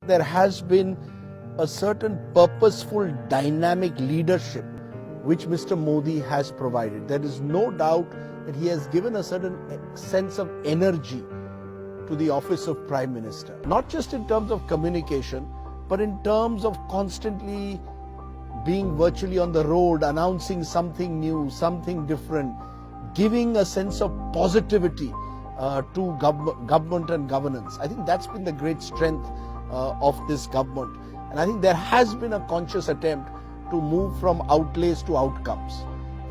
There has been a certain purposeful, dynamic leadership which Mr. Modi has provided. There is no doubt that he has given a certain sense of energy to the office of Prime Minister. Not just in terms of communication, but in terms of constantly being virtually on the road, announcing something new, something different, giving a sense of positivity to government and governance. I think that's been the great strength of this government. And I think there has been a conscious attempt to move from outlays to outcomes.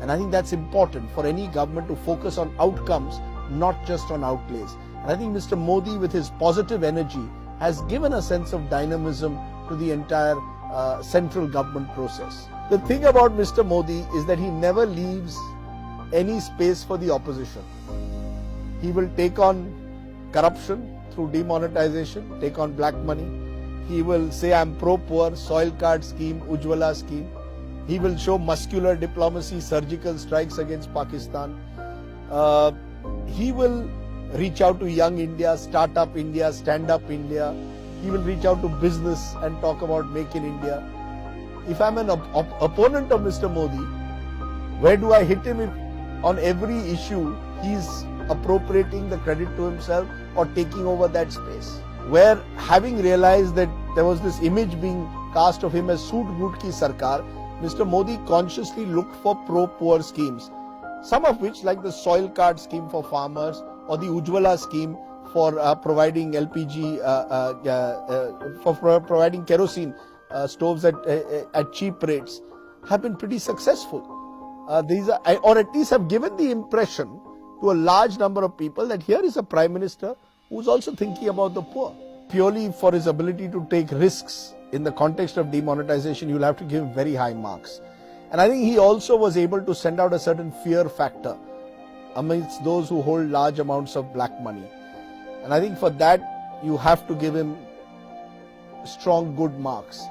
And I think that's important for any government to focus on outcomes, not just on outlays. And I think Mr. Modi, with his positive energy, has given a sense of dynamism to the entire central government process. The thing about Mr. Modi is that he never leaves any space for the opposition. He will take on corruption through demonetization, take on black money. He will say, I'm pro-poor, soil card scheme, Ujjwala scheme. He will show muscular diplomacy, surgical strikes against Pakistan. He will reach out to young India, start up India, stand up India. He will reach out to business and talk about Make in India. If I'm an opponent of Mr. Modi, where do I hit him if on every issue he's appropriating the credit to himself or taking over that space? Where, having realized that there was this image being cast of him as Soot Boot Ki Sarkar, Mr. Modi consciously looked for pro-poor schemes. Some of which, like the soil card scheme for farmers or the Ujjwala scheme for providing LPG, for providing kerosene stoves at cheap rates, have been pretty successful. These are, or at least have given the impression to a large number of people that here is a Prime Minister who's also thinking about the poor. Purely for his ability to take risks in the context of demonetization, you'll have to give very high marks. And I think he also was able to send out a certain fear factor amidst those who hold large amounts of black money. And I think for that, you have to give him strong, good marks.